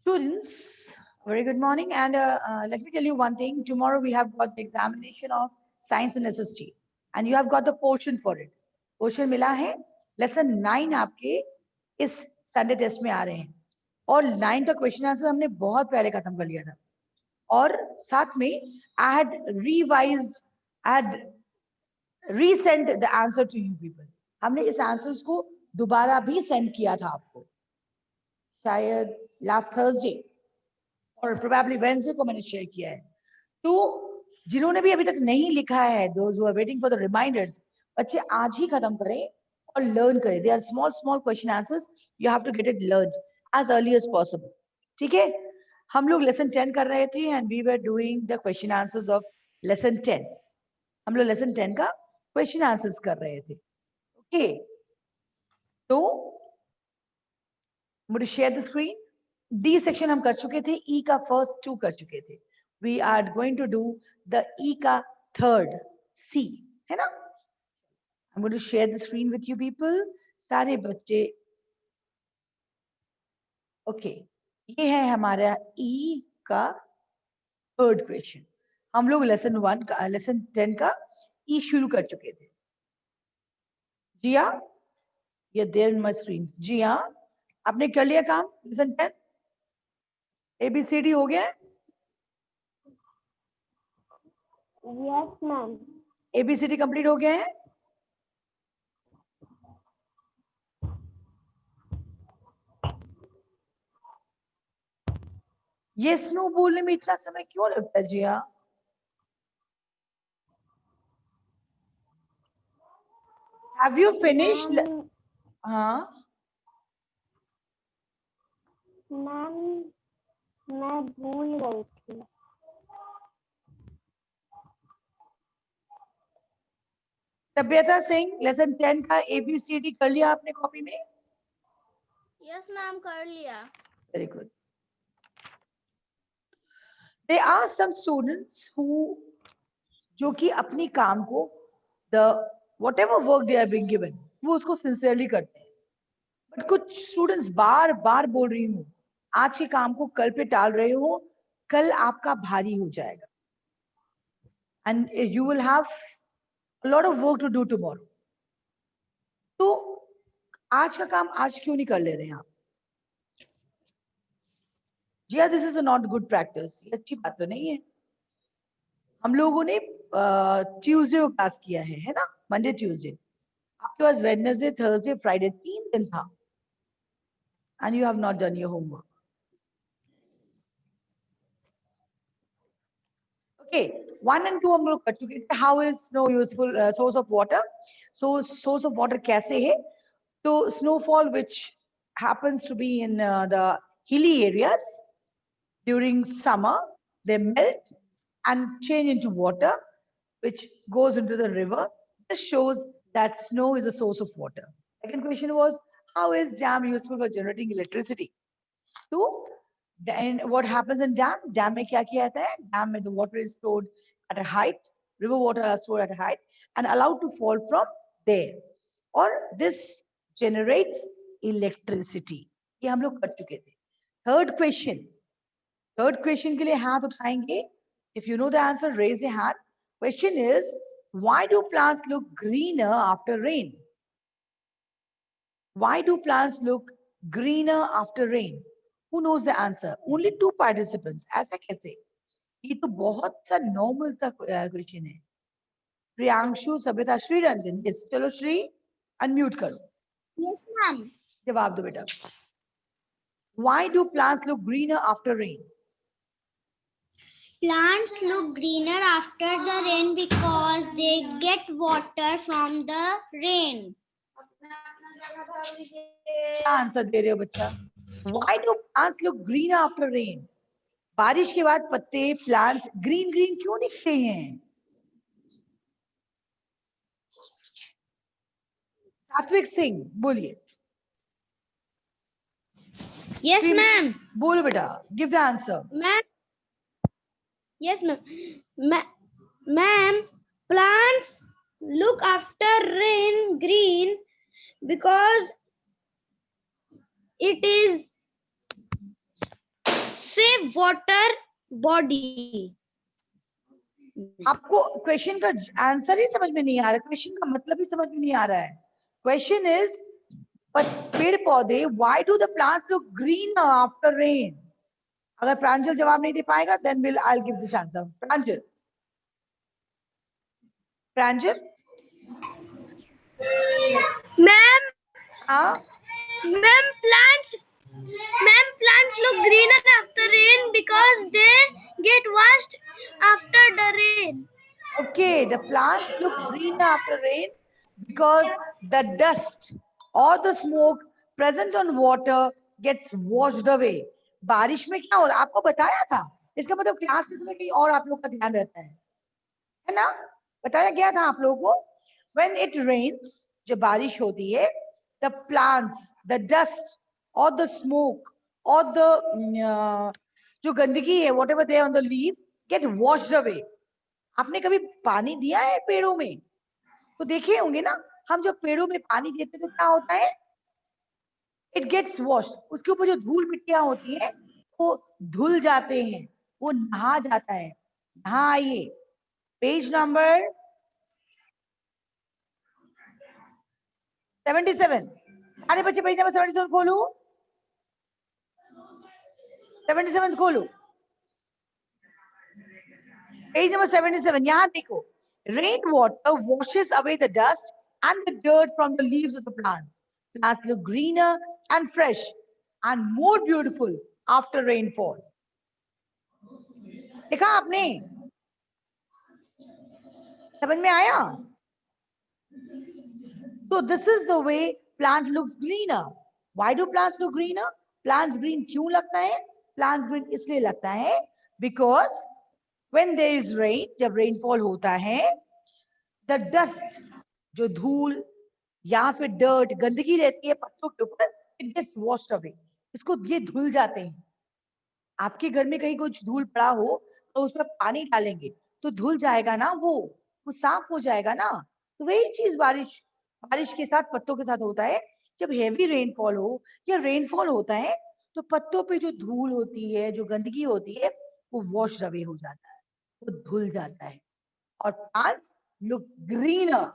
Students, very good morning. And let me tell you one thing. Tomorrow we have got the examination of science and SST. And you have got the portion for it. Portion मिला है. Lesson 9 आपके इस Sunday test में आ रहे हैं. और 9 का question answer हमने बहुत पहले खत्म कर लिया था. और साथ में I had revised, I had resent the answer to you people. हमने इस आंसर्स को दोबारा भी सेंड किया था आपको. शायद लास्ट थर्सडे और प्रोबेबली वेडनेसडे को मैंने शेयर किया है. तो जिन्होंने भी अभी तक नहीं लिखा है, those who are waiting for the reminders, बच्चे आज ही खत्म करें और लर्न करें. They are small small question answers, you have to get it learn as early as possible. ठीक है, हम लोग लेसन 10 कर रहे थे and we were doing the question answers of lesson 10. हम लोग लेसन 10 का क्वेश्चन आंसर्स कर रहे थे. ओके, तो मुझे share the screen. D section हम कर चुके थे, ई का फर्स्ट 2 कर चुके थे. We are going to do the E का थर्ड, सी, है ना. I am going to share the screen with you people, सारे बच्चे. ओके, ये है हमारा ई का थर्ड क्वेश्चन. हम लोग लेसन 1 का, लेसन 10 का ई शुरू कर चुके थे. जी हाँ, ये देयर इन माय स्क्रीन. जी हाँ, आपने कर लिया काम. लेसन 10 ABCD हो गया. Yes, ma'am. ABCD कंप्लीट हो गया है. ये स्नो बोलने में इतना समय क्यों लगता है जिया? Have you finished? हाँ, मैम मैं भूल गई थी. सभ्यता सिंह, लेसन 10 का ABCD कर लिया आपने कॉपी में? यस मैम, कर लिया. Very good. There are some students who जो कि अपनी काम को the whatever work they are being given वो उसको sincerely करते हैं. बट कुछ स्टूडेंट्स बार बार बोल रही हूँ, आज के काम को कल पे टाल रहे हो, कल आपका भारी हो जाएगा. And you will have a lot of work to do tomorrow. तो आज का काम आज क्यों नहीं कर ले रहे हैं आप? जी, this is not good practice. अच्छी बात तो नहीं है. हम लोगों ने ट्यूसडे को क्लास किया है ना, मंडे ट्यूसडे. आपके पास वेडनेसडे थर्सडे फ्राइडे 3 दिन था and you have not done your homework. Okay, 1 and 2 हम लोग कर चुके थे. How is snow useful source of water? So source of water कैसे है? तो snowfall which happens to be in the hilly areas during summer, they melt and change into water which goes into the river. This shows that snow is a source of water. Second question was, how is dam useful for generating electricity? So then what happens in dam? Dam में क्या किया जाता है? Dam में the water is stored at a height, river water are stored at a height and allowed to fall from there. Or this generates electricity. ये हम लोग कर चुके थे. थर्ड क्वेश्चन के लिए हाथ उठाएंगे. If you know the answer, raise your hand. Question is, why do plants look greener after rain? Why do plants look greener after rain? Who knows the answer? Only 2 participants. ऐसा कैसे? ये तो बहुत सा नॉर्मल सा question है. प्रियांशु, सभ्यता, Shri Ranjan. Yes, चलो श्री अनम्यूट करो. Yes ma'am. जवाब दो बेटा. Why do plants look greener after rain? Plants look greener after the rain because they get water from the rain. क्या आंसर दे रहे हो बच्चा? Why do plants look greener after rain? बारिश के बाद पत्ते, प्लांट्स ग्रीन ग्रीन क्यों दिखते हैं? सात्विक सिंह बोलिए. Yes ma'am. बोलो बेटा, give the answer. Ma'am. Yes ma'am. Ma'am, plants look after rain green because it is a water body. आपको क्वेश्चन का आंसर ही समझ में नहीं आ रहा, क्वेश्चन का मतलब ही समझ में नहीं आ रहा है. क्वेश्चन इज, पेड़ पौधे, why do the plants look green after rain? अगर प्रांजल जवाब नहीं दे पाएगा then will I give this answer. Pranjal, Pranjal. Ma'am, हाँ, ma'am, plants look greener after rain because they get washed after the rain. okay, the plants look green after rain because the dust or the smoke present on water gets washed away. बारिश में क्या होता है आपको बताया था, इसका मतलब क्लास के समय कहीं और आप लोग का ध्यान रहता है ना? बताया गया था आप लोगों को. When it rains, जब बारिश होती है, the plants, the dust or the smoke or the जो गंदगी है, whatever they are on the leaf, get washed away. आपने कभी पानी दिया है पेड़ों में? तो देखे होंगे ना, हम जब पेड़ों में पानी देते तो क्या होता है? It gets washed. उसके ऊपर जो धूल मिट्टियां होती है वो धुल जाते हैं, वो नहा जाता है. यहाँ आइए, पेज नंबर 77. सारे बच्चे पेज नंबर 77 खोलो. 77 खोलो. Page number 77. यहाँ देखो, rain water washes away the dust and the dirt from the leaves of the plants. Plants look greener and fresh and more beautiful after rainfall. देखा आपने? समझ में आया? So this is the way plant looks greener. Why do plants look greener? Plants green क्यों लगता है? Plants green इसलिए लगता है because when there is rain, जब rainfall होता है, the dust, जो धूल या फिर dirt, गंदगी रहती है पत्तों के ऊपर, it gets washed away. इसको ये धुल जाते हैं. आपके घर में कहीं कुछ धूल पड़ा हो तो उसमें पानी डालेंगे तो धुल जाएगा ना, वो साफ हो जाएगा ना. तो वही चीज बारिश के साथ पत्तों के साथ होता है. जब हेवी रेनफॉल हो या रेनफॉल होता है तो पत्तों पे जो धूल होती है, जो गंदगी होती है, वो वॉश अवे हो जाता है, वो धुल जाता है. और प्लांट्स लुक ग्रीनर,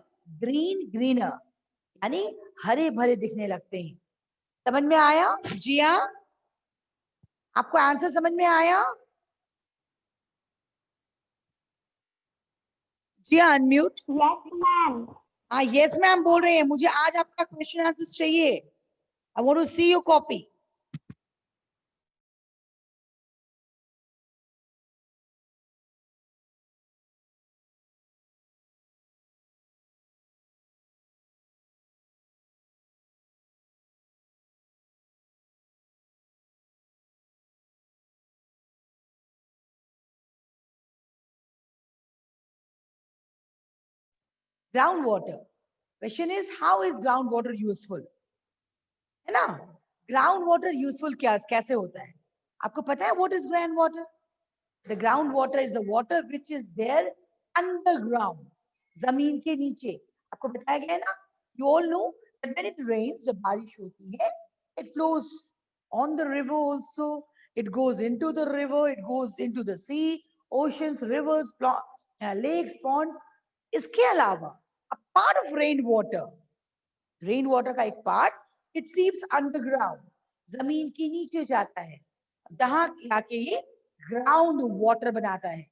ग्रीनर यानी हरे भरे दिखने लगते हैं. समझ में आया? जी हाँ, आपको आंसर समझ में आया? जी हाँ, अनम्यूट. Yes, ma'am. हाँ, यस मैम बोल रहे हैं. मुझे आज आपका क्वेश्चन आंसर चाहिए. I want to see your copy. Ground water. Question is how is ground water useful? है ना? ग्राउंड वाटर यूजफुल क्या कैसे होता है? आपको पता है what is ground water? The ground water is the water which is there underground, जमीन के नीचे. आपको बताया गया है ना, you all know that when it rains, जब बारिश होती है, it flows on the river also, it goes into the river, it goes into the sea, oceans, rivers, lakes, ponds. इसके अलावा a part of rain water का एक part, it सीप्स underground, जमीन के नीचे जाता है, जहां जाके ये ग्राउंड वाटर बनाता है.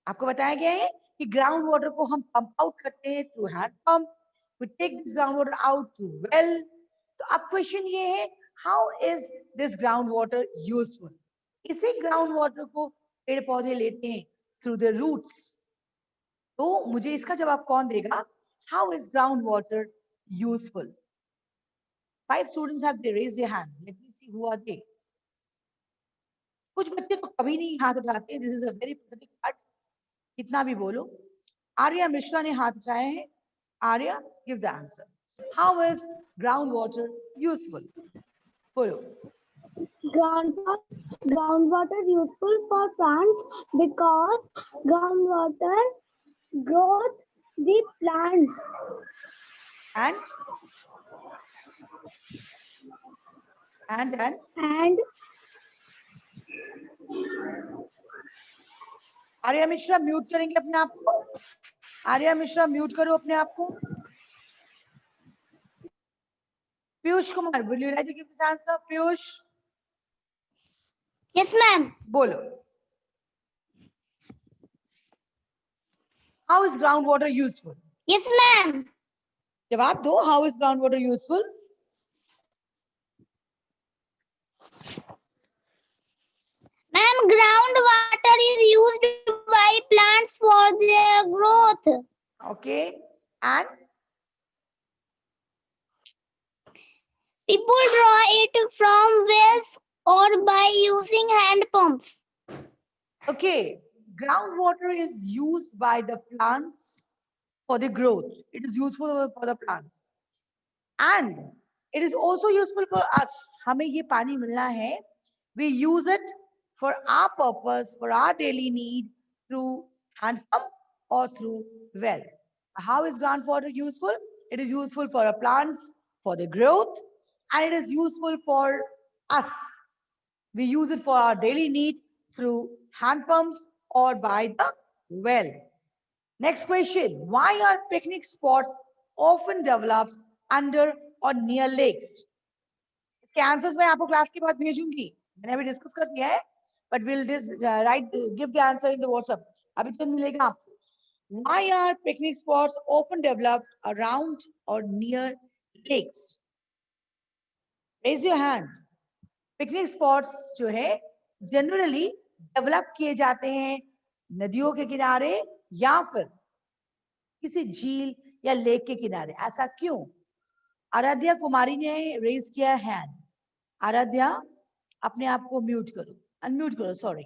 आपको बताया गया है कि ग्राउंड वाटर को हम पंप आउट करते हैं through hand pump. We take this ground water out through well. तो अब क्वेश्चन ये है, how is this ground water useful? इसी ग्राउंड वाटर को पेड़ पौधे लेते हैं थ्रू द रूट्स. तो मुझे इसका जवाब कौन देगा? How is ground water useful? 5 students have they raised their hand. Let me see who are they. कुछ बच्चे तो कभी नहीं हाथ उठाते. This is a very pathetic part. कितना भी बोलो. आर्या मिश्रा ने हाथ उठाए हैं. Arya, give the answer. How is ground water useful? बोलो. Groundwater useful for plants because groundwater grows the plants And and Arya Mishra mute करेंगे अपने आप को। आर्या मिश्रा म्यूट करो अपने आप को। Piyush Kumar, will you like to give this answer? Piyush Yes, ma'am. बोलो। How is groundwater useful? Yes, ma'am. जवाब दो, how is groundwater useful? Ma'am, groundwater is used by plants for their growth. Okay, and People draw it from wells or by using hand pumps. okay, groundwater is used by the plants for the growth. It is useful for the plants, and it is also useful for us. हमें ये पानी मिलना है. We use it for our purpose, for our daily need through hand pump or through well. How is groundwater useful? It is useful for our plants, for the growth, and it is useful for us. We use it for our daily need through hand pumps or by the well. Next question. Why are picnic spots often developed under or near lakes? इसके answers मैं आपको class के बाद भेजूंगी. मैंने अभी discuss कर दिया है, but we'll give the answer in the WhatsApp. अभी तो मिलेगा आपको. Why are picnic spots often developed around or near lakes? Raise your hand. Picnic spots जो है generally develop किए जाते हैं नदियों के किनारे या फिर किसी झील या लेक के किनारे. ऐसा क्यों? आराध्या कुमारी ने रेज किया हैंड. आराध्या अपने आप को म्यूट करो, अनम्यूट करो, sorry.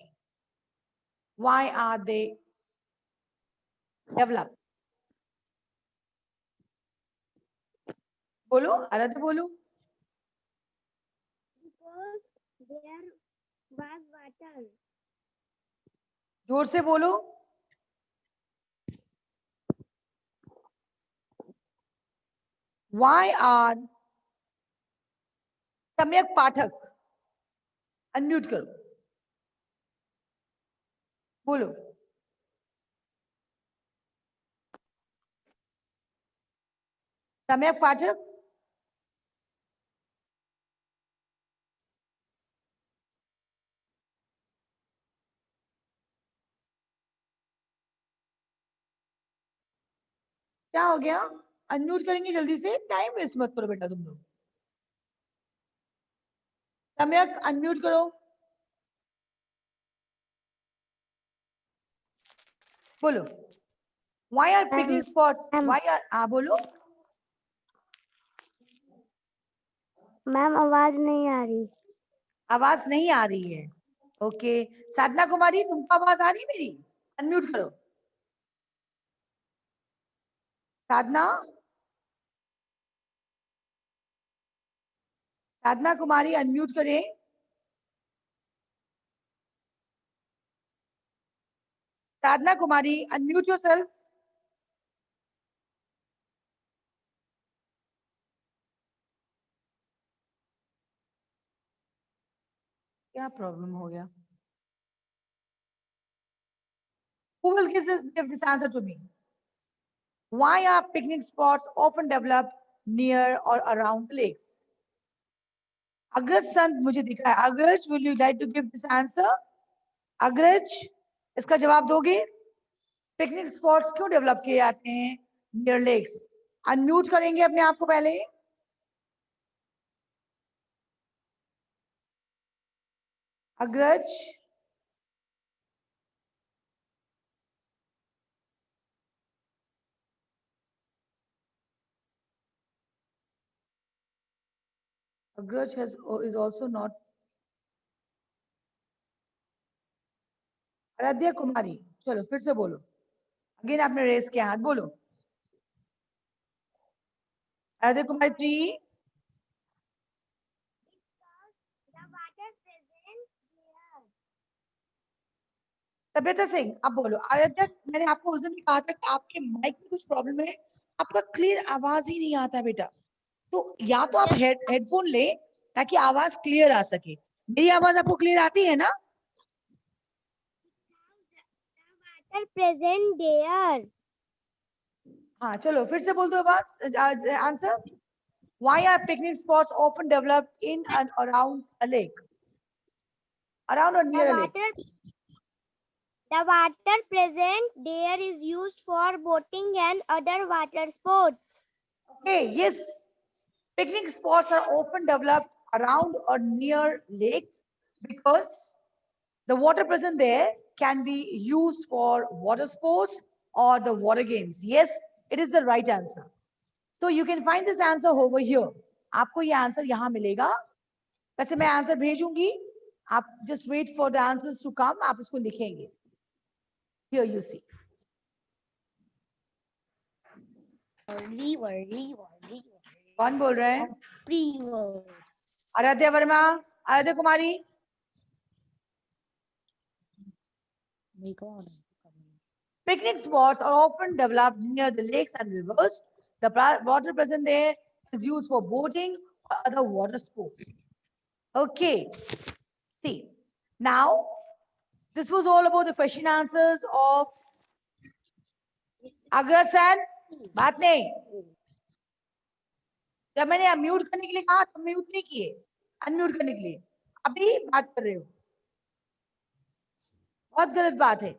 Why are they developed? बोलो आराध्या, बोलो. Because there was water. जोर से बोलो. Why are सम्यक पाठक अनम्यूट करो, बोलो. सम्यक पाठक क्या हो गया? अनम्यूट करेंगे जल्दी से, टाइम वेस्ट मत करो बेटा तुम लोग. सम्यक अनम्यूट करो, बोलो. Why are picnic spots? Why are हाँ बोलो. मैम आवाज नहीं आ रही. आवाज नहीं आ रही है. ओके. साधना कुमारी, तुमको आवाज आ रही है मेरी? अनम्यूट करो. साधना, साधना कुमारी अनम्यूट करें. साधना कुमारी अनम्यूट योरसेल्फ. क्या प्रॉब्लम हो गया? Who will give this answer to me? Why are picnic spots often developed near or around lakes? अग्रज संत मुझे दिखा है. अग्रज, will you like to give this answer? अग्रज, इसका जवाब दोगे? पिकनिक स्पॉट्स क्यों डेवलप किए जाते हैं नियर लेक्स? अनम्यूट करेंगे अपने आप को पहले. अग्रज, Agraj is also not. Aaradhya कुमारी, चलो फिर से बोलो. अगेन आपने रेस किया हाथ, बोलो. आराध्या कुमारी 3. सभ्यता सिंह, अब बोलो. आराध्या, मैंने आपको उस दिन भी कहा था कि आपके माइक में कुछ प्रॉब्लम है, आपका क्लियर आवाज ही नहीं आता बेटा. तो या तो आप हेडफोन ले ताकि आवाज क्लियर आ सके. मेरी आवाज आपको क्लियर आती है ना? water present there. हाँ चलो फिर से बोल दो बात answer. Why are picnic spots often developed in and around a lake? Around or near a lake? The water present there is used for boating and other water sports. Okay, yes. Picnic spots are often developed around or near lakes because the water present there can be used for water sports or the water games. Yes, it is the right answer. So you can find this answer over here. आपको ये answer यहाँ मिलेगा. वैसे मैं answer भेजूंगी. आप just wait for the answers to come. आप इसको लिखेंगे. Here you see. River. कौन बोल रहे हैं? River. Aaradhya Verma, Aaradhya Kumari. Picnic spots are often developed near the lakes and rivers. The water present there is used for boating or other water sports. Okay. See, now this was all about the question answers of Agrasan. बात नहीं. जब मैंने unmute करने के लिए कहा तो mute नहीं किए, अनम्यूट करने के लिए. अभी बात कर रहे हो, बहुत गलत बात है.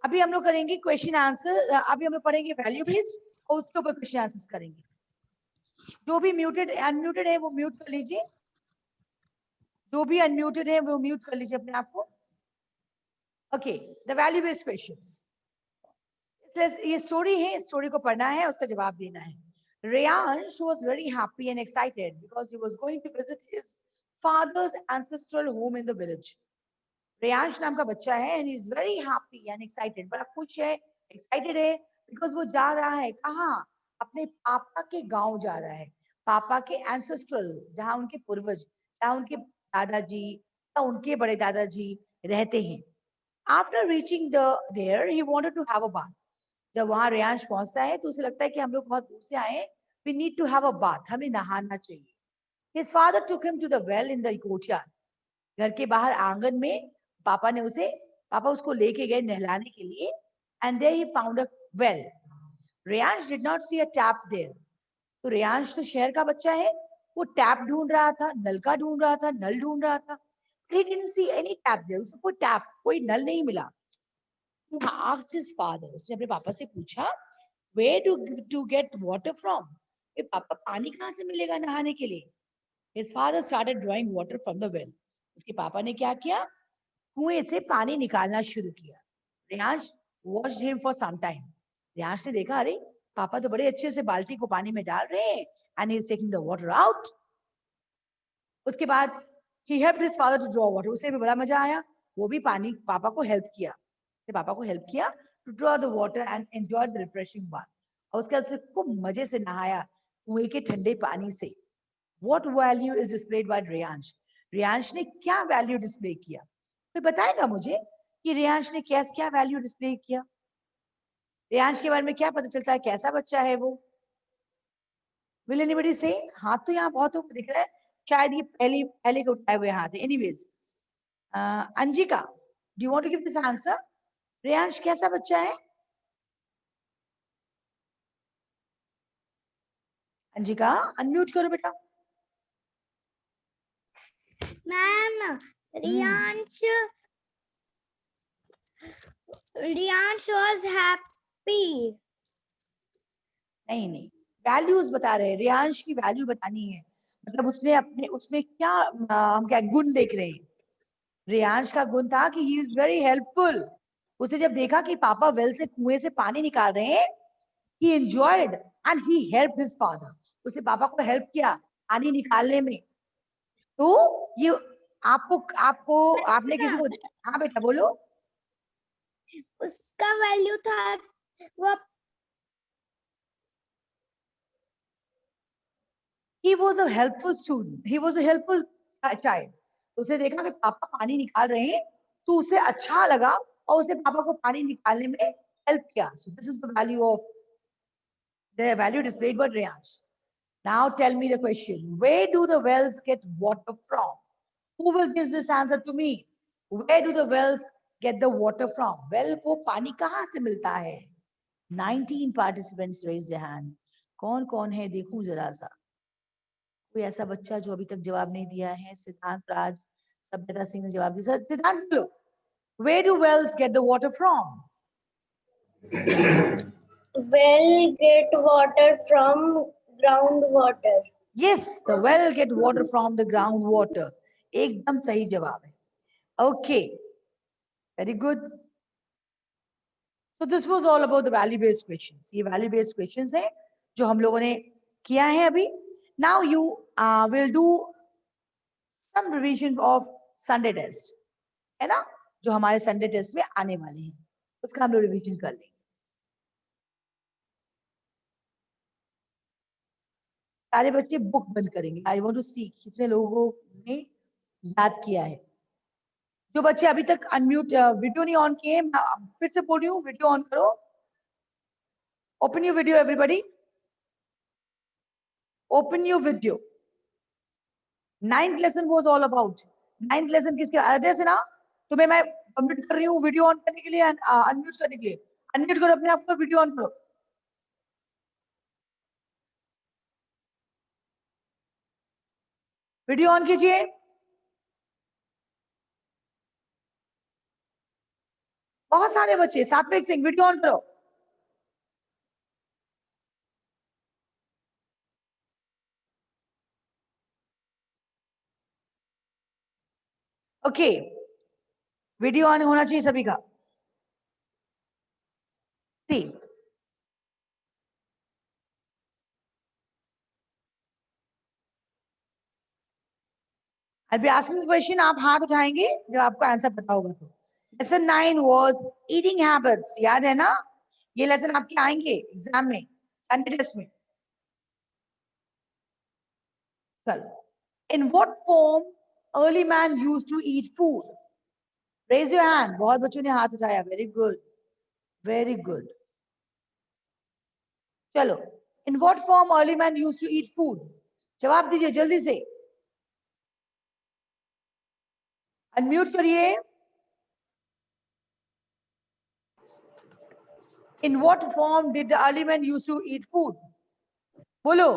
अभी हम लोग करेंगे क्वेश्चन आंसर. अभी हम लोग पढ़ेंगे वैल्यू बेस्ड और उसके ऊपर क्वेश्चन आंसर्स करेंगे. जो भी म्यूटेड अनम्यूटेड है वो म्यूट कर लीजिए. जो भी अनम्यूटेड है वो म्यूट कर लीजिए अपने आप को. Okay, the value based questions. ये स्टोरी है, स्टोरी को पढ़ना है, उसका जवाब देना है. Reyansh was very happy and excited because he was going to visit his father's ancestral home in the village. Reyansh नाम का बच्चा है and he is very happy and excited. बड़ा खुश है, excited है because वो जा रहा है कहाँ? अपने पापा के गांव जा रहा है. पापा के ancestral, जहाँ उनके पूर्वज, जहाँ उनके दादाजी या उनके बड़े दादाजी रहते हैं. After reaching there, he wanted to have a bath. जब वहां रेयांश पहुंचता है तो उसे लगता है कि हम लोग बहुत दूर से आए, we need to have a bath, हमें नहाना चाहिए. His father took him to the well in the courtyard. घर के बाहर आंगन में पापा उसको लेके गए नहलाने के लिए. And there he found a well. Reyansh did not see a tap there. तो रेयांश तो शहर का बच्चा है, वो टैप ढूंढ रहा था, नलका ढूंढ रहा था, नल ढूंढ रहा था. He didn't see any tap there. उसे कोई नल नहीं मिला. Asked his father, उसने अपने पापा से पूछा, where to get water from? पापा पानी कहाँ से मिलेगा नहाने के लिए? His father started drawing water from the well. उसके पापा ने क्या किया? कुएं से पानी निकालना शुरू किया. Reyansh watched him for some time. Reyansh ने देखा, अरे पापा तो बड़े अच्छे से बाल्टी को पानी में डाल रहे हैं and he is taking the water out. उसके बाद he helped his father to draw water. उसे भी बड़ा मजा आया, वो भी पापा को हेल्प किया. पापा को हेल्प किया to draw the water and enjoy the refreshing bath. और उसके बाद उसे खूब मजे से नहाया कुएं के ठंडे पानी से. What value is displayed by Reyansh? Reyansh ने क्या वैल्यू डिस्प्ले किया? कोई बताएगा मुझे कि रेयांश ने क्या वैल्यू डिस्प्ले किया? रेयांश के बारे में क्या पता चलता है, कैसा बच्चा है वो? Will anybody say? हाथ तो यहाँ बहुत दिख रहा है, शायद ये पहले के उठाए हुए हाथ है. Anyways, अंजिका, do you want to give this answer? Reyansh कैसा बच्चा है? अंजिका अनम्यूट करो बेटा. Ma'am, Riyansh was happy. नहीं, वैल्यूज बता रहे हैं. रेयांश की वैल्यू बतानी है, मतलब उसमें क्या हम क्या गुण देख रहे हैं. रेयांश का गुण था कि ही इज वेरी हेल्पफुल. उसने जब देखा कि पापा वेल से कुएं से पानी निकाल रहे हैं, he enjoyed and he helped his father. उसने पापा को हेल्प किया पानी निकालने में. तो ये आपने किसी को, हाँ बेटा बोलो. उसका वैल्यू था वो he was a helpful student, he was a helpful child. उसे देखा कि पापा पानी निकाल रहे हैं तो उसे अच्छा लगा और उसने पापा को पानी निकालने में हेल्प किया. So this is the value displayed by Reyansh. Now tell me the question, where do the wells get water from? Who will give this answer to me? Where do the wells get the water from? Well को पानी कहाँ से मिलता है? 19 participants raised their hand. कौन है देखूं जरा सा. कोई ऐसा बच्चा जो अभी तक जवाब नहीं दिया है? सिद्धांत, राज, सभ्यता सिंह ने जवाब दिया. सिद्धांत बोलो. Where do wells get the water from? Well get water from groundwater. Yes, the well get water from the groundwater. एकदम सही जवाब है. Okay, very good. So this was all about the value based questions. ये value based questions है जो हम लोगों ने किया है अभी. Now you will do some revision of Sunday test, है ना? जो हमारे Sunday test में आने वाले हैं, उसका हम लोग रिवीजन कर लेंगे. सारे बच्चे बुक बंद करेंगे. आई वांट टू सी कितने लोगों ने याद किया है. जो बच्चे अभी तक अनम्यूट वीडियो नहीं ऑन किए, फिर से बोल रही हूँ, वीडियो ऑन करो. Open your video everybody. Open your video. 9th lesson was all about. 9th lesson किसके? आधे से ना. तुम्हें मैं अनम्यूट कर रही हूँ वीडियो ऑन करने के लिए, अनम्यूट करने के लिए. अनम्यूट करो अपने आप को, वीडियो ऑन करो. वीडियो ऑन कीजिए. बहुत सारे बच्चे. सात्विक सिंह वीडियो ऑन करो. ओके, वीडियो ऑन होना चाहिए सभी का. सी, I'll be asking the question. आप हाथ उठाएंगे जब आपको आंसर पता होगा तो. Lesson 9 was eating habits. याद है ना? ये लेसन आपके आएंगे एग्जाम में, संडे टेस्ट में. चलो. In what form early man used to eat food? Raise your hand. बहुत बच्चों ने हाथ उठाया. Very good, very good. चलो. In what form early man used to eat food? जवाब दीजिए जल्दी से. अनम्यूट करिए. In what form did the early man used to eat food? बोलो.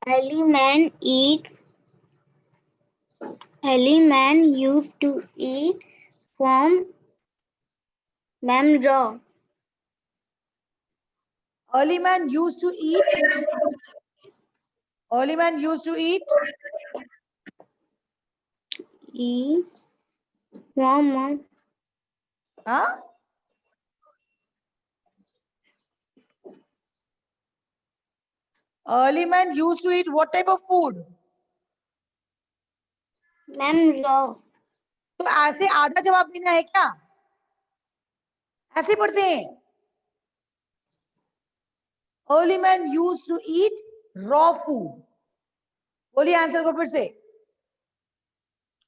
Early man used to eat from raw. Early man used to eat. Early man used to eat. Eat from Huh? Early man used to eat what type of food? raw. तो ऐसे आधा जवाब देना है क्या? ऐसे पढ़ते हैं. Early man used to eat raw food. बोलिए आंसर को फिर से.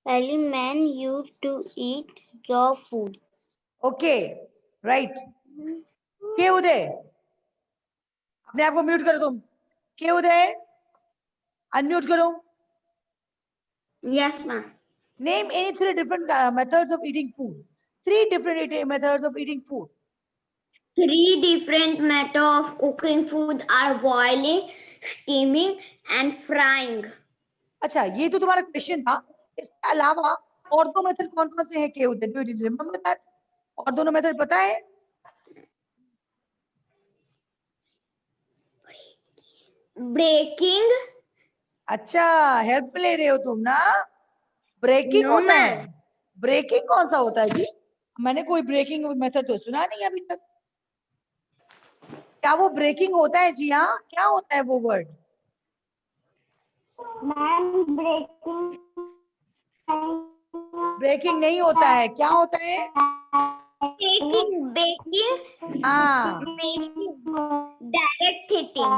Early man used to eat raw food. Okay, right. के उदय, अपने आप को म्यूट करो तुम. के उदय, अनम्यूट करो. Yes, ma'am. Name any 3 different methods of eating food. 3 different methods of eating food. 3 different methods of cooking food are boiling, steaming, and frying. अच्छा, ये तो तुम्हारा क्वेश्चन था. इसके अलावा और 2 मेथड कौन कौन से हैं के Uday? Do you remember that? और दोनों मेथड पता है? Breaking. अच्छा, हेल्प ले रहे हो तुम ना. ब्रेकिंग No, होता है. ma'am. ब्रेकिंग कौन सा होता है जी? मैंने कोई ब्रेकिंग मेथड तो सुना नहीं अभी तक. क्या वो ब्रेकिंग होता है? जी हाँ, क्या होता है वो वर्ड? Ma'am, breaking. ब्रेकिंग नहीं होता है. क्या होता है? Baking. हाँ. Direct heating.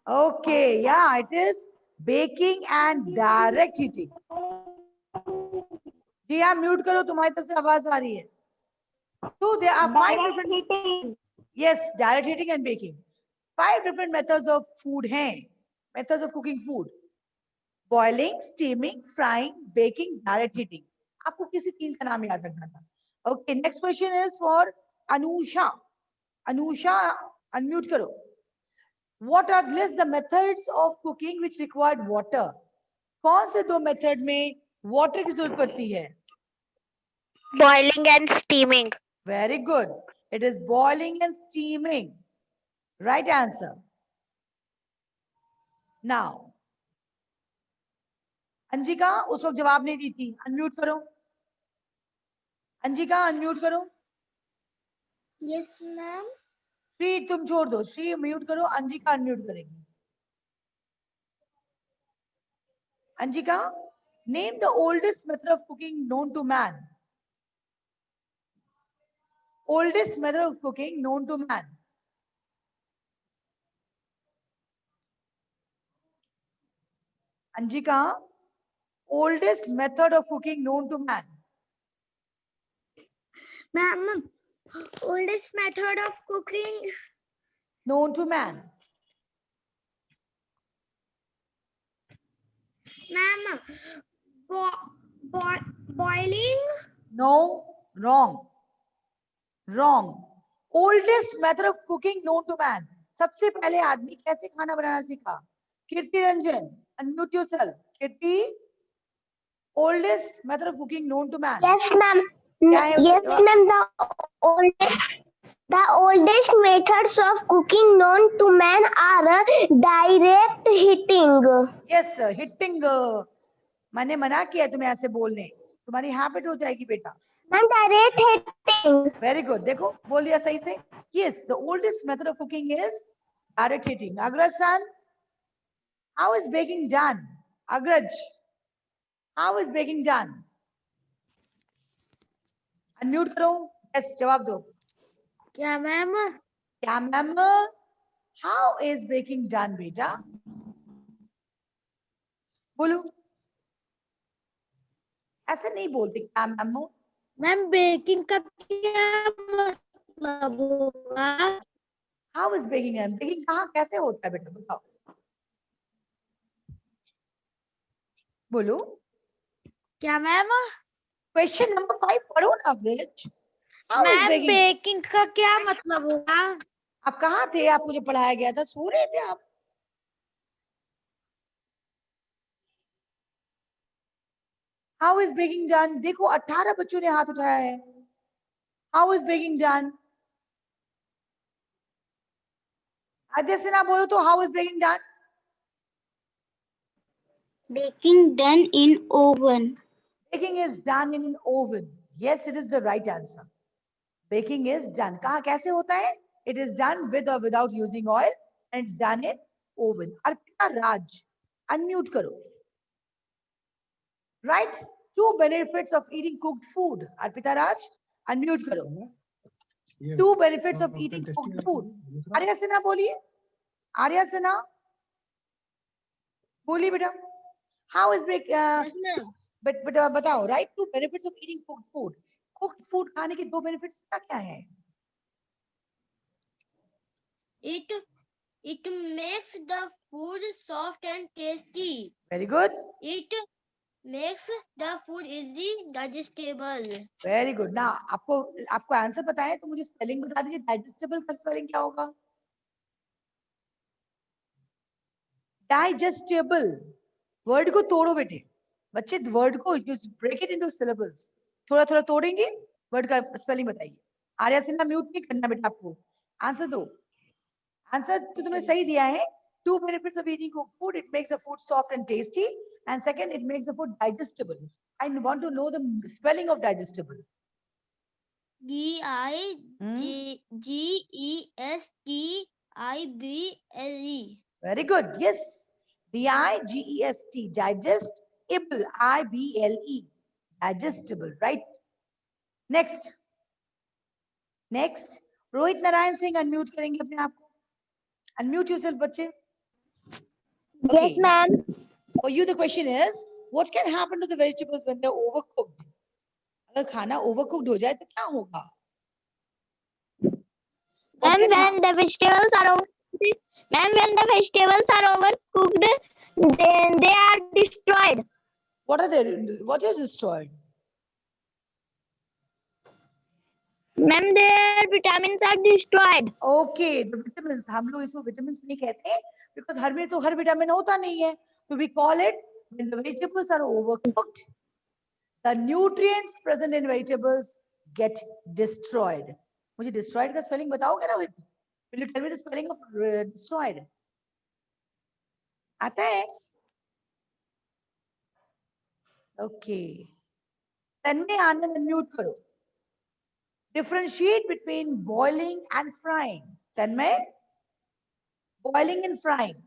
Okay, yeah, it is baking and direct heating. जी हाँ, म्यूट करो, तुम्हारी तरफ से आवाज आ रही है. So there are 5 different. Heating. Yes, direct heating and baking. 5 different methods of food हैं. Methods of cooking food. Boiling, steaming, frying, baking, direct heating. आपको किसी 3 का नाम याद रखना था. Okay, next question is for Anusha. Anusha, unmute करो. What are list the methods of cooking which required water? कौन से 2 मेथड में वाटर की जरूरत पड़ती है? Boiling and steaming. Very good. It is boiling and steaming. Right answer. Now, अंजिका उस वक्त जवाब नहीं दी थी. अनम्यूट करो. अंजिका अनम्यूट करो. Yes, ma'am. श्री तुम छोड़ दो. श्री म्यूट करो. अंजिका अनम्यूट करेगी. अंजिका, name the oldest method of cooking known to man. Oldest method of cooking known to man. Anjika, oldest method of cooking known to man. Ma'am, oldest method of cooking. Known to man. Ma'am, boiling. No, wrong. Wrong. Oldest method of cooking known to man. सबसे पहले आदमी कैसे खाना बनाना सीखा? कीर्ति Ranjan, unmute yourself. Kirti, oldest method of cooking known to man. Yes, ma'am. क्या है Yes, उसका? ma'am. The oldest methods of cooking known to man are direct heating. Yes, sir. Hitting. मैंने मना किया तुम्हें ऐसे बोलने. तुम्हारी हैबिट हो जाएगी बेटा. Ma'am, direct heating. Very good. देखो बोल दिया सही से. Yes, the oldest method of cooking is direct heating. Agraj san, how is baking done? Agraj, how is baking done? Unmute करो. Yes, जवाब दो. क्या मैम? क्या ma'am? How is baking done, बेटा? बोलो. ऐसे नहीं बोलते क्या मैम? मैम बेकिंग का क्या मतलब होगा? How is baking done? Baking कहाँ कैसे होता है बेटा बताओ. बोलो. क्या मैम? Question number 5 पढ़ो ना अग्रज. How is ma'am baking? Baking का क्या मतलब होगा? आप कहाँ थे? आपको जो पढ़ाया गया था सो रहे थे आप. How is baking done? देखो 18 बच्चों ने हाथ उठाया है. How is baking done? आद्य सिन्हा बोलो तो how is baking done? Baking done in oven. Baking is done in an oven. Yes, it is the right answer. Baking is done. कहाँ कैसे होता है? It is done with or without using oil and it's done in oven. Arpita Raj, unmute करो. Right? 2 benefits of eating cooked food. Arpita Raj, unmute करो. 2 benefits of eating cooked food. Arya Sinha बोलिए. आर्या सिन्हा बोलिए बेटा. How is but बताओ. Right? 2 benefits of eating cooked food. Cooked food खाने के 2 benefits क्या है? It makes the food soft and tasty. Very good. It makes the food easy digestible. Very good. Now आपको answer पता है तो मुझे स्पेलिंग बता दीजिए. डाइजेस्टेबल का स्पेलिंग क्या होगा? डाइजेस्टेबल. वर्ड को तोड़ो बेटे. बच्चे वर्ड को ब्रेक इट इनटू सिलेबल्स. थोड़ा थोड़ा तोड़ेंगे. वर्ड का स्पेलिंग बताइए. आर्या सिन्हा म्यूट नहीं करना बेटा आपको. आंसर दो. आंसर तो तुमने सही दिया है. 2 benefits of eating cooked food. It makes the food soft and tasty. And second, it makes the food digestible. I want to know the spelling of digestible. D-I-G-E-S-T-I-B-L-E. Very good. Yes. D-I-G-E-S-T. Digestible. I-B-L-E. Digestible. Right. Next. Next. Rohit Narayan Singh unmute करेंगे अपने आप को. Unmute yourself, बच्चे. Yes, ma'am. For you, the question is, what can happen to the vegetables when they're overcooked? अगर खाना overcooked हो जाए तो क्या होगा? When the vegetables are overcooked, then they are destroyed. What are they? What is destroyed? Ma'am, their vitamins are destroyed. Okay, the vitamins, हम लोग इसको विटामिन्स नहीं कहते बिकॉज हर में तो हर विटामिन होता नहीं है, तो we call it when the vegetables are overcooked, the nutrients present in vegetables get destroyed. मुझे डिस्ट्रॉयड का स्पेलिंग बताओगे Rohit? Will you tell me the spelling of destroyed? आता है? ओके, तन्मय आनंद म्यूट करो. Differentiate between boiling and frying. Tanmay, boiling and frying.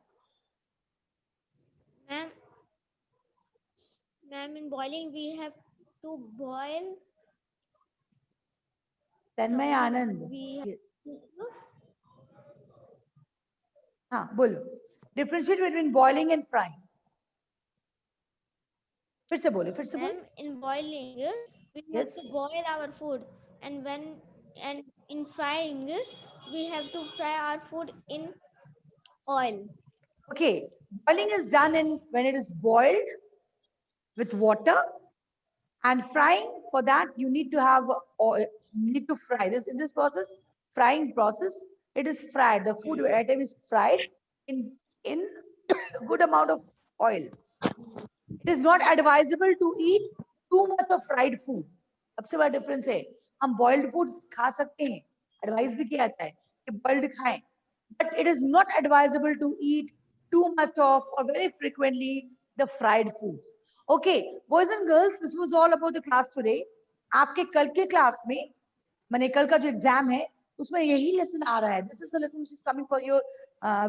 Ma'am, in boiling we have to boil. Tanmay Anand. हाँ बोलो. Differentiate between boiling and frying. फिर से बोलो, फिर से बोलो. In boiling we have Yes. to boil our food, and in frying we have to fry our food in oil. Okay, boiling is done when it is boiled with water, and frying, for that you need to have oil, you need to fry this. In this process, frying process, it is fried, the food item is fried in a good amount of oil. It is not advisable to eat too much of fried food. सबसे बड़ा difference है, हम boiled food खा सकते हैं, advice भी किया जाता है कि boiled खाएं, but it is not advisable to eat too much of or very frequently the fried foods. Okay, boys and girls, this was all about the class today. आपके कल के क्लास में, माने कल का जो एग्जाम है उसमें यही लेसन आ रहा है. This is the lesson which is coming for your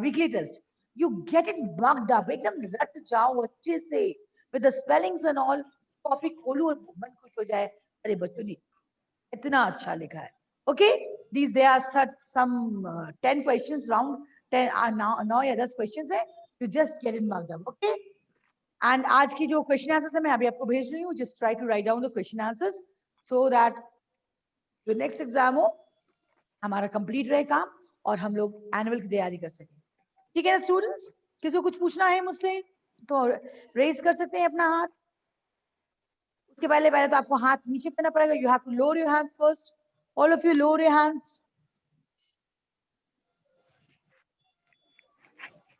weekly test. You get it bugged up, एकदम रट जाओ अच्छे से with the spellings and all. Copy खोलो और मन खुश हो जाए, अरे बच्चों ने इतना अच्छा लिखा है. Okay, these there are such some 10 questions, round 10 are now या 10 questions है, you just get it marked up. Okay, and आज की जो question answers है मैं अभी आपको भेज रही हूँ. Just try to write down the question answers so that जो नेक्स्ट एग्जाम हो हमारा कंप्लीट रहे काम और हम लोग एनुअल की तैयारी कर सकें. ठीक है ना स्टूडेंट्स? किसी को कुछ पूछना है मुझसे तो रेज कर सकते हैं अपना हाथ. उसके पहले तो आपको हाथ नीचे करना पड़ेगा. You have to lower your hands first. All of you lower your hands.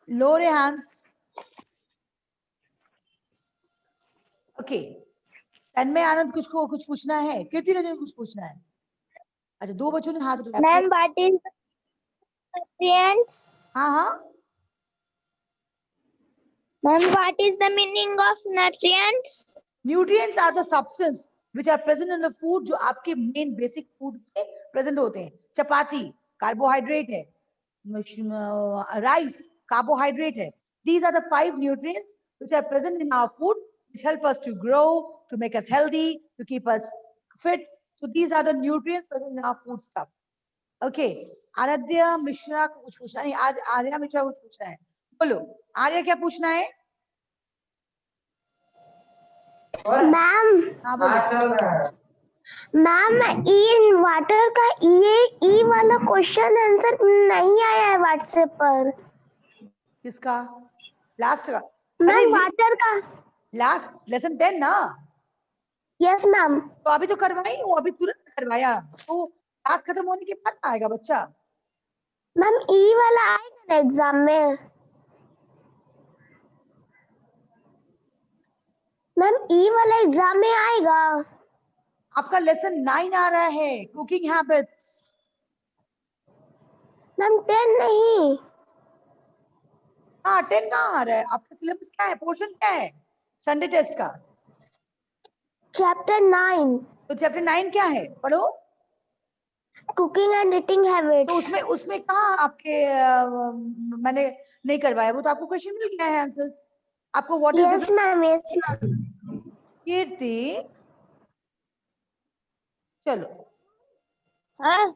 Lower your hands. Okay, Tanmay Anand कुछ पूछना है? कीर्ति रंजन कुछ पूछना है? अच्छा, दो बच्चों ने हाथ उठाया. Ma'am, what is nutrients? हाँ. Ma'am, what is the meaning of nutrients? Nutrients are the substance which are present in the food जो आपके main basic food में present होते हैं. चपाती carbohydrate है, rice carbohydrate है. These are the 5 nutrients which are present in our food, which help us to grow, to make us healthy, to keep us fit. So these are the nutrients present in our food stuff. Okay, Aaradhya Mishra को कुछ पूछना है? आर्या मिश्रा कुछ पूछना है? बोलो आर्या, क्या पूछना है? मैम, मैम इन वाटर का ये वाला क्वेश्चन आंसर नहीं आया है व्हाट्सएप पर. किसका? लास्ट का? मैम वाटर का लास्ट लेसन 10 ना? Yes ma'am. तो अभी तो करवाई वो, अभी तुरंत करवाया, तो क्लास खत्म होने के बाद आएगा बच्चा. मैम ई वाला आएगा ना एग्जाम में? मैम ई वाला एग्जाम में आएगा. आपका लेसन 9 आ रहा है, कुकिंग हैबिट्स. मैम 10 नहीं. हाँ 10 कहाँ आ रहा है? आपका सिलेबस क्या है? पोर्शन क्या है संडे टेस्ट का? चैप्टर 9. तो चैप्टर 9 क्या है? पढ़ो. Cooking and eating habits. तो उसमें कहाँ आपके मैंने नहीं करवाया, वो तो आपको क्वेश्चन मिल गया है आंसर्स. आपको what is yes ma'am, yes ma'am. Kirti चलो. हाँ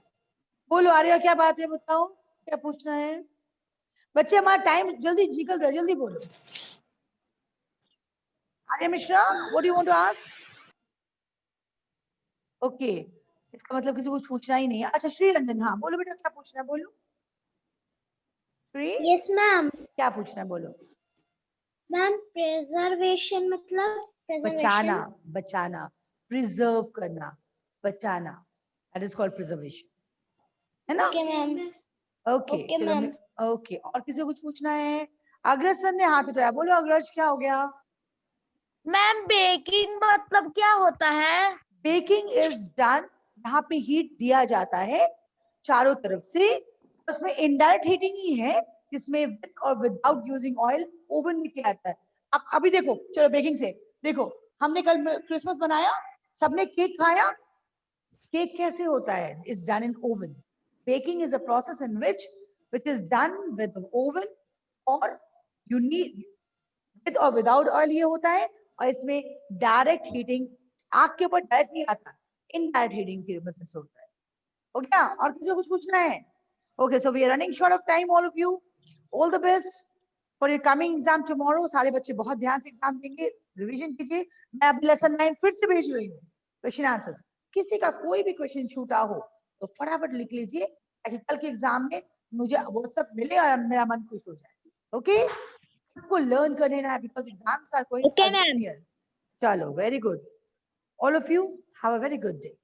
बोलो आर्या, क्या बात है? बताओ क्या पूछना है? बच्चे हमारा टाइम जल्दी निकल रहा है, जल्दी बोलो. Arya Mishra, what do you want to ask? Okay, इसका मतलब किसी को कुछ पूछना ही नहीं है. अच्छा श्री रंजन, हाँ बोलो बेटा, क्या पूछना है? बोलो श्री. Yes ma'am. क्या पूछना है? बोलो. मैम प्रिजर्वेशन मतलब बचाना, बचाना, प्रिजर्व करना, बचाना. दैट इज कॉल्ड प्रिजर्वेशन, है ना? Ma'am. Okay Okay, ma'am. Okay, और किसी को कुछ पूछना है? अग्रज सर ने हाथ उठाया, बोलो अग्रज क्या हो गया? मैम बेकिंग मतलब क्या होता है? बेकिंग इज डन, यहाँ पे हीट दिया जाता है चारों तरफ से, उसमें इनडायरेक्ट हीटिंग ही है, जिसमें विद और विदाउट यूजिंग ऑयल ओवन में किया जाता है। अब अभी देखो, चलो बेकिंग से देखो, हमने कल क्रिसमस बनाया, सबने केक खाया, केक कैसे होता है? It's done in oven. Baking is a process in which is done with the oven, और you need with और विदाउट ऑयल ये होता है, और इसमें डायरेक्ट हीटिंग, आग के ऊपर डायरेक्ट नहीं आता, इनडायरेक्ट हीटिंग की मदद से होता है। हो गया? और किसी को कुछ पूछना है? Okay, so we are running short of time, all of you, all the best for your coming exam tomorrow. सारे बच्चे बहुत ध्यान से एग्जाम देंगे, रिवीजन कीजिए। मैं अभी लेसन 9 फिर से भेज रही हूँ, क्वेश्चन आंसर्स। किसी का कोई भी क्वेश्चन छूटा हो तो फटाफट लिख लीजिए, ताकि कल के एग्जाम में मुझे व्हाट्सएप मिले और मेरा मन खुश हो जाए। ओके, आपको लर्न करने ना, because exams are going Okay, ma'am. चलो, very good, all of you have a very good day.